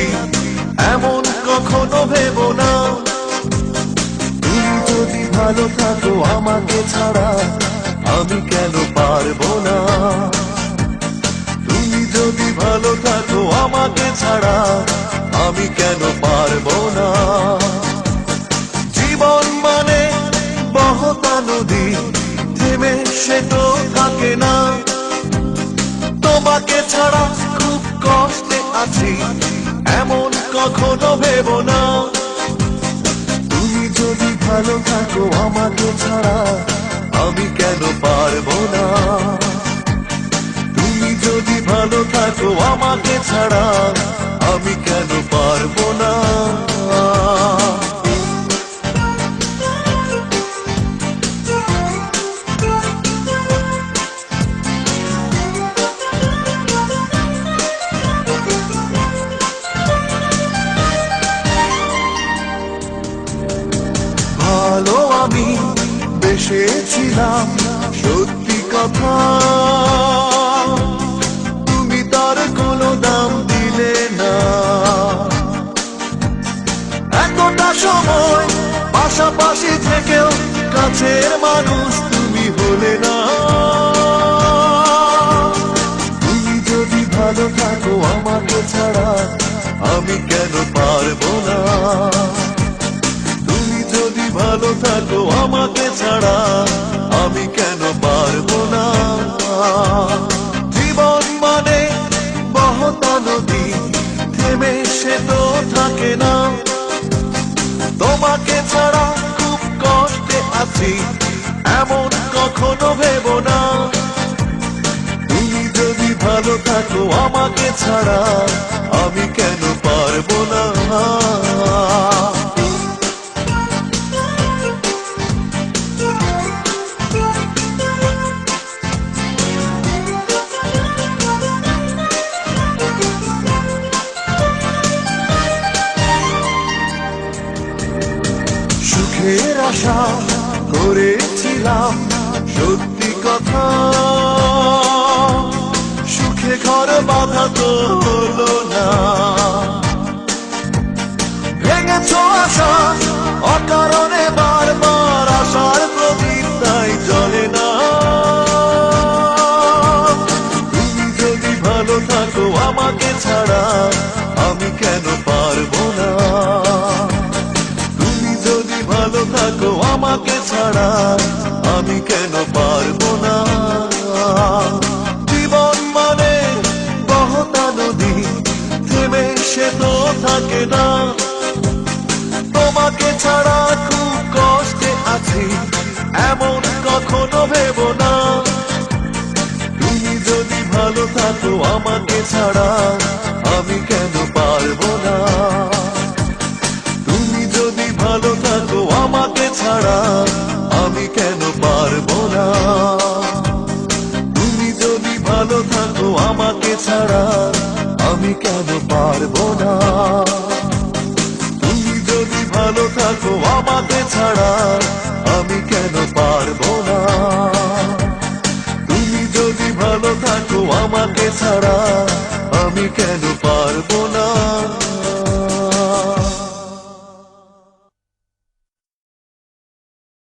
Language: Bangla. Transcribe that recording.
আছি এমন কখনো ভেবো না। তুমি যদি ভালো থাকো আমাকে ছাড়া আমি কেন পারবো না। তুমি যদি ভালো থাকো আমাকে ছাড়া আমি কেন পারবো না। জীবন মানে বহতা নদী, থেমে সে তো থাকে না। তোমাকে ছাড়া খুব কষ্টে আছি এমন কখনো ভেবো না। তুমি যদি ভালো থাকো আমাকে ছাড়া আমি কেন পারবো না। তুমি যদি ভালো থাকো আমাকে ছাড়া আমি কেন পারবো না। ভালো আমি বেসেছিলাম সত্যি কথা, তুমি তার কোনো দাম দিলে না। এতটা সময় পাশাপাশি থেকেও কাছের মানুষ তুমি হলে না। তুমি যদি ভালো থাকো আমাকে ছাড়া আমি কেন পারবো না। যদি ভালো থাকো আমাকে ছাড়া আমি কেন পারবো না। জীবন মানে বহতা নদী, থেমে সে তো থাকে না। তোমাকে ছাড়া খুব কষ্টে আছি এমন কখনো ভেবো না। তুমি যদি ভালো থাকো আমাকে ছাড়া আমি কেন পারবো না। সুখের আশা করেছিলাম সত্যি কথা, সুখে ঘর বাঁধা তো হলো না। ভেঙেছ আশা অকারণে বারবার, আশার প্রদীপ তাই জ্বলে না। তুমি যদি ভালো থাকো আমাকে ছাড়া আমি কেন পারবো না। ভালো থাকো আমাকে ছাড়া আমি কেন পারবো না। জীবন মানে বহতা নদী, থেমে সে তো থাকে না। তোমাকে ছাড়া খুব কষ্টে আছি এমন কখনো ভেবো না। তুমি যদি ভালো থাকো আমাকে ছাড়া আমি কেন পারবো না। তুমি যদি ভালো থাকো আমাকে ছাড়া আমি কেন পারবো না। তুমি যদি ভালো থাকো আমাকে ছাড়া আমি কেন পারবো না। তুমি যদি ভালো থাকো আমাকে ছাড়া আমি কেন পারবো না। তুমি যদি ভালো থাকো আমাকে ছাড়া আমি কেন পারবো না।